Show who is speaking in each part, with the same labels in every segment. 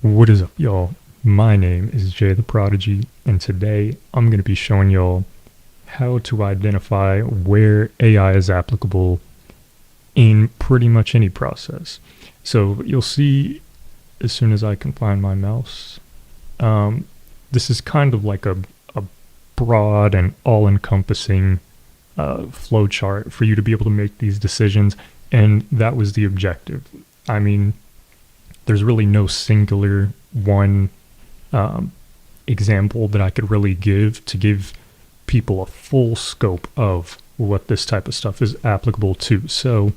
Speaker 1: What is up, y'all? My name is Jay the Prodigy, and today I'm going to be showing y'all how to identify where AI is applicable in pretty much any process. So you'll see as soon as I can find my mouse, this is kind of like a broad and all-encompassing flowchart for you to be able to make these decisions, and that was the objective. I mean, there's really no singular one example that I could really give to give people a full scope of what this type of stuff is applicable to. So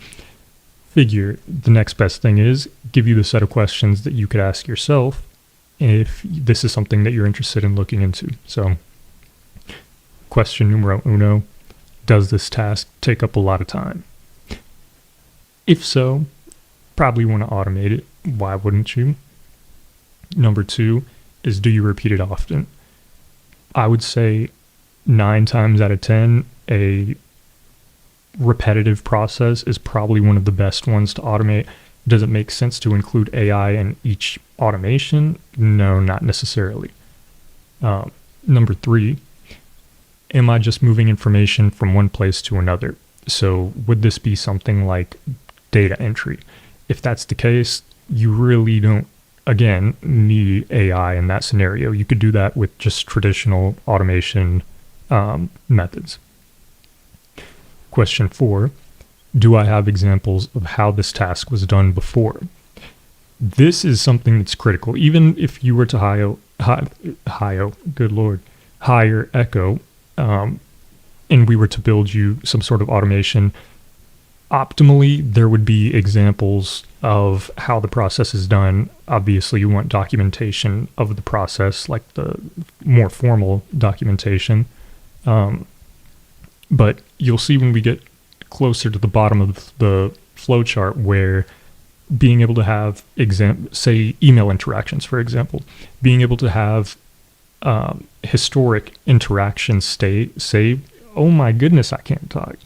Speaker 1: figure the next best thing is give you the set of questions that you could ask yourself if this is something that you're interested in looking into. So question numero uno, does this task take up a lot of time? If so, probably want to automate it. Why wouldn't you? Number two is, do you repeat it often? I would say 9 times out of 10, a repetitive process is probably one of the best ones to automate. Does it make sense to include AI in each automation? No, not necessarily. Number three, am I just moving information from one place to another? So would this be something like data entry? If that's the case, you really don't, again, need AI in that scenario. You could do that with just traditional automation methods. Question 4, do I have examples of how this task was done before? This is something that's critical. Even if you were to hire Echo, and we were to build you some sort of automation, optimally, there would be examples of how the process is done. Obviously, you want documentation of the process, like the more formal documentation. But you'll see when we get closer to the bottom of the flowchart where being able to have, say, email interactions, for example, being able to have historic interactions saved. Oh my goodness, I can't talk.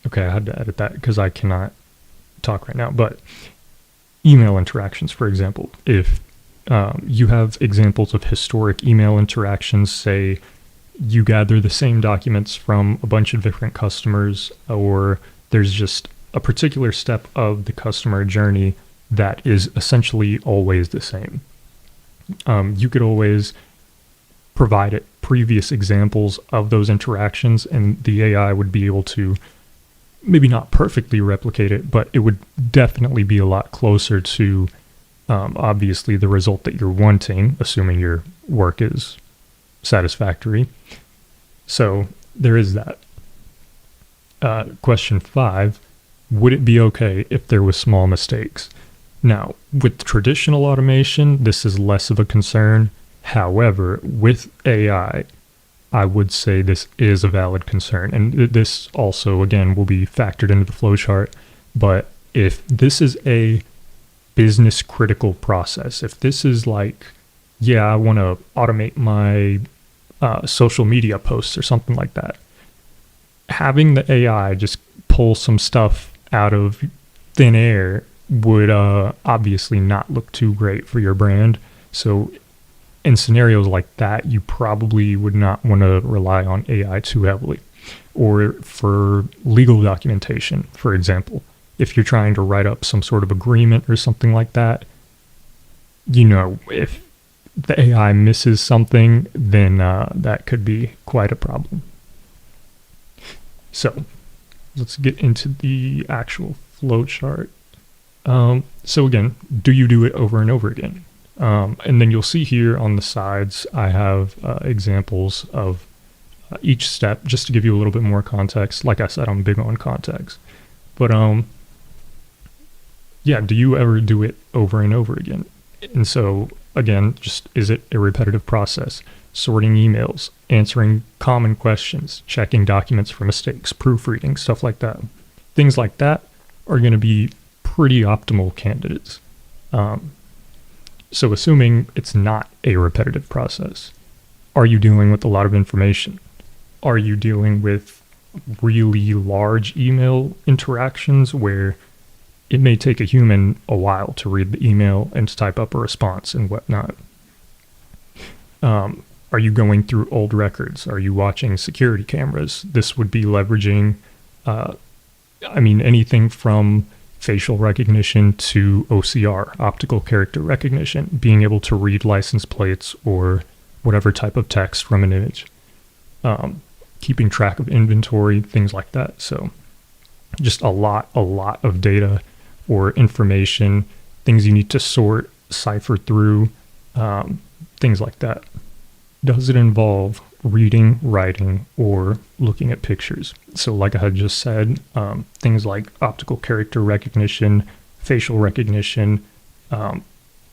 Speaker 1: Okay, I had to edit that because I cannot talk right now. But email interactions, for example, if you have examples of historic email interactions, say you gather the same documents from a bunch of different customers, or there's just a particular step of the customer journey that is essentially always the same. You could always provide it previous examples of those interactions, and the AI would be able to maybe not perfectly replicate it, but it would definitely be a lot closer to obviously the result that you're wanting, assuming your work is satisfactory. So there is that. Question 5, would it be okay if there was small mistakes? Now, with traditional automation, this is less of a concern. However, with AI, I would say this is a valid concern. And this also, again, will be factored into the flowchart. But if this is a business critical process, if this is like, yeah, I want to automate my social media posts or something like that, having the AI just pull some stuff out of thin air would obviously not look too great for your brand. So in scenarios like that, you probably would not want to rely on AI too heavily. Or for legal documentation, for example, if you're trying to write up some sort of agreement or something like that, you know, if the AI misses something, then that could be quite a problem. So let's get into the actual flowchart. So again, do you do it over and over again? And then you'll see here on the sides, I have examples of each step, just to give you a little bit more context. Like I said, I'm big on context. But yeah, do you ever do it over and over again? And so again, just, is it a repetitive process? Sorting emails, answering common questions, checking documents for mistakes, proofreading, stuff like that. Things like that are going to be pretty optimal candidates. So assuming it's not a repetitive process, are you dealing with a lot of information? Are you dealing with really large email interactions where it may take a human a while to read the email and to type up a response and whatnot. Are you going through old records? Are you watching security cameras? This would be leveraging, anything from facial recognition to OCR, optical character recognition, being able to read license plates or whatever type of text from an image, keeping track of inventory, things like that. So just a lot of data or information, things you need to sort, cipher through, things like that. Does it involve reading, writing, or looking at pictures? So like I had just said, things like optical character recognition, facial recognition,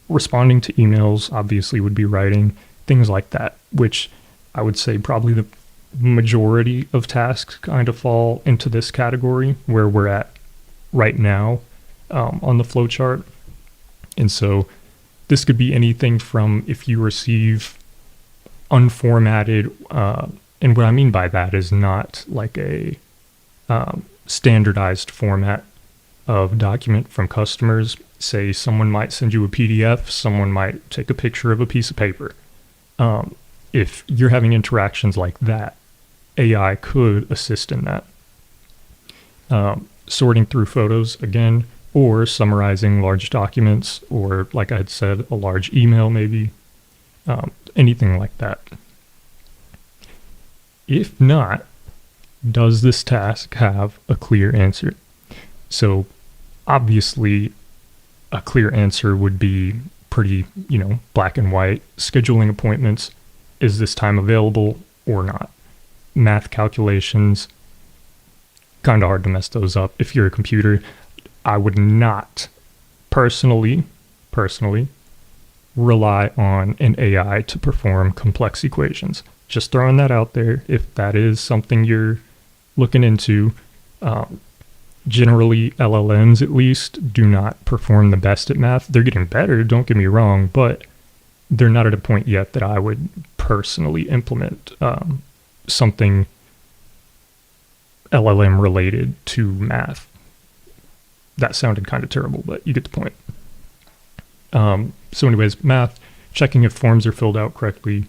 Speaker 1: responding to emails obviously would be writing, things like that, which I would say probably the majority of tasks kind of fall into this category where we're at right now on the flowchart. And so this could be anything from if you receive unformatted, and what I mean by that is not like a standardized format of document from customers. Say someone might send you a PDF, someone might take a picture of a piece of paper. If you're having interactions like that, AI could assist in that. Sorting through photos again, or summarizing large documents, or like I had said, a large email maybe. Anything like that. If not, does this task have a clear answer? So obviously a clear answer would be pretty, black and white. Scheduling appointments, is this time available or not? Math calculations, kind of hard to mess those up. If you're a computer, I would not personally rely on an AI to perform complex equations. Just throwing that out there. If that is something you're looking into, generally LLMs at least do not perform the best at math. They're getting better, don't get me wrong, but they're not at a point yet that I would personally implement something LLM related to math. That sounded kind of terrible, but you get the point. So anyways, math, checking if forms are filled out correctly,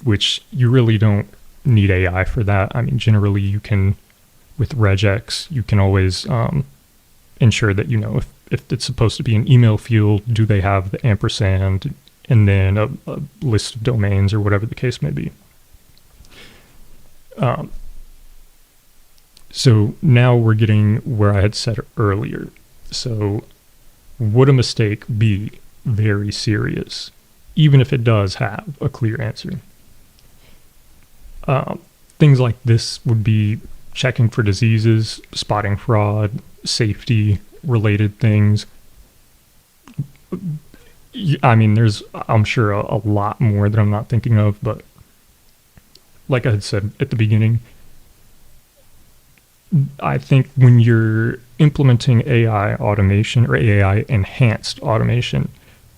Speaker 1: which you really don't need AI for that. I mean, generally you can, with regex, you can always ensure that, if it's supposed to be an email field, do they have the ampersand and then a list of domains or whatever the case may be. So now we're getting where I had said earlier. So would a mistake be very serious, even if it does have a clear answer? Things like this would be checking for diseases, spotting fraud, safety related things. I mean, there's, I'm sure, a lot more that I'm not thinking of, but like I had said at the beginning, I think when you're implementing AI automation or AI enhanced automation,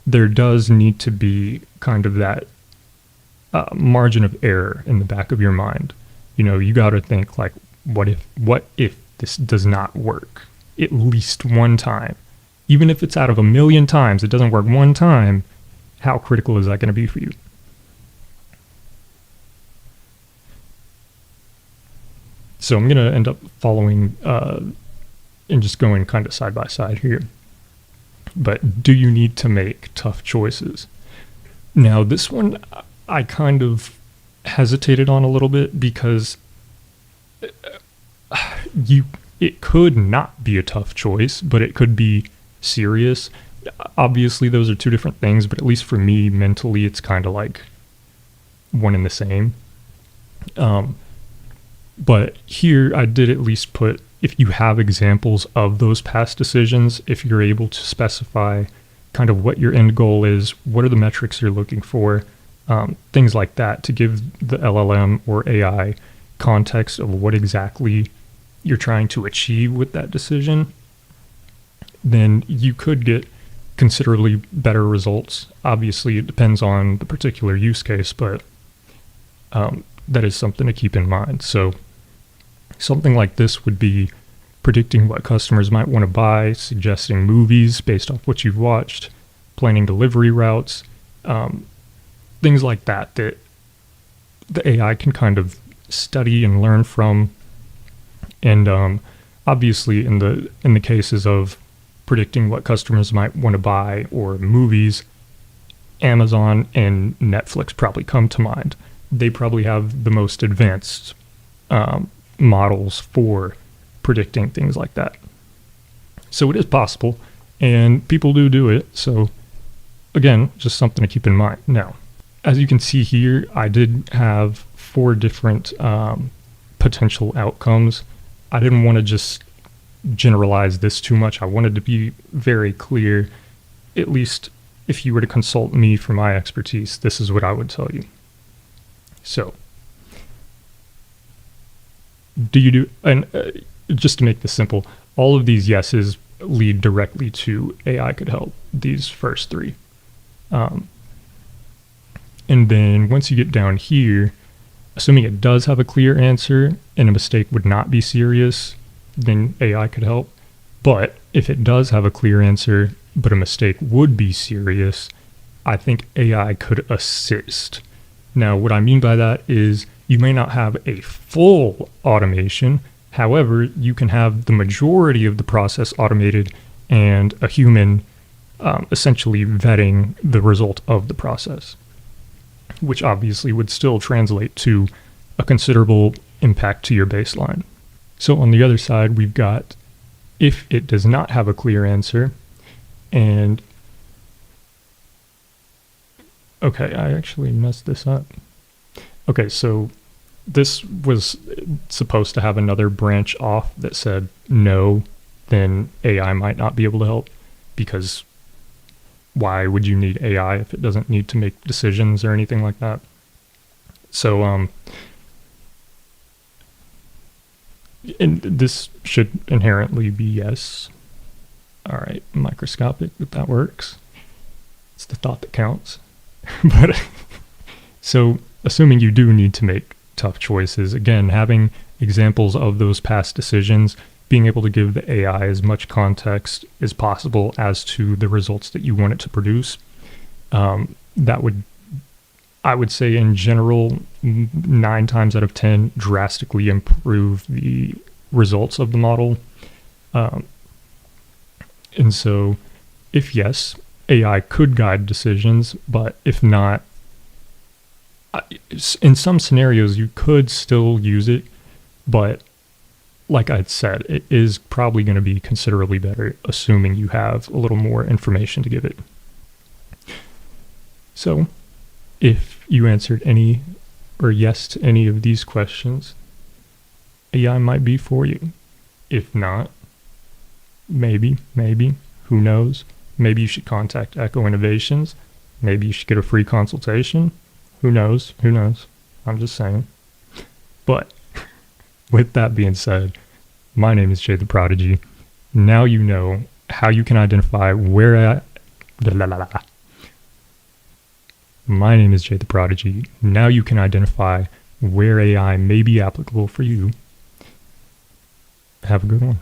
Speaker 1: there does need to be kind of that margin of error in the back of your mind. You got to think like, what if this does not work at least one time? Even if it's out of 1 million times, it doesn't work one time, how critical is that going to be for you? So I'm going to end up following and just going kind of side by side here. But do you need to make tough choices? Now, this one I kind of hesitated on a little bit because it could not be a tough choice, but it could be serious. Obviously, those are two different things, but at least for me, mentally, it's kind of like one and the same. But here I did at least put, if you have examples of those past decisions, if you're able to specify kind of what your end goal is, what are the metrics you're looking for, things like that, to give the LLM or AI context of what exactly you're trying to achieve with that decision, then you could get considerably better results. Obviously, it depends on the particular use case, but that is something to keep in mind. So something like this would be predicting what customers might want to buy, suggesting movies based off what you've watched, planning delivery routes, things like that that the AI can kind of study and learn from. And obviously, in the cases of predicting what customers might want to buy or movies, Amazon and Netflix probably come to mind. They probably have the most advanced models for predicting things like that. So it is possible, and people do it. So again, just something to keep in mind. Now, as you can see here, I did have 4 different potential outcomes. I didn't want to just generalize this too much. I wanted to be very clear. At least if you were to consult me for my expertise, this is what I would tell you. So, just to make this simple, all of these yeses lead directly to AI could help, these first 3. And then once you get down here, assuming it does have a clear answer and a mistake would not be serious, then AI could help. But if it does have a clear answer, but a mistake would be serious, I think AI could assist. Now, what I mean by that is you may not have a full automation. However, you can have the majority of the process automated and a human essentially vetting the result of the process, which obviously would still translate to a considerable impact to your baseline. So on the other side, we've got if it does not have a clear answer, and okay, I actually messed this up. Okay, so this was supposed to have another branch off that said no, then AI might not be able to help, because why would you need AI if it doesn't need to make decisions or anything like that? So, and this should inherently be yes. All right, microscopic, but that works. It's the thought that counts. But so, assuming you do need to make tough choices, again, having examples of those past decisions, being able to give the AI as much context as possible as to the results that you want it to produce, that would, I would say in general, 9 times out of 10, drastically improve the results of the model. And so, if yes, AI could guide decisions, but if not, in some scenarios you could still use it, but like I said, it is probably going to be considerably better, assuming you have a little more information to give it. So, if you answered any or yes to any of these questions, AI might be for you. If not, maybe, who knows? Maybe you should contact Echo Innovations. Maybe you should get a free consultation. Who knows? I'm just saying. But with that being said, my name is Jay the Prodigy. Now you know how you can identify where My name is Jay the Prodigy. Now you can identify where AI may be applicable for you. Have a good one.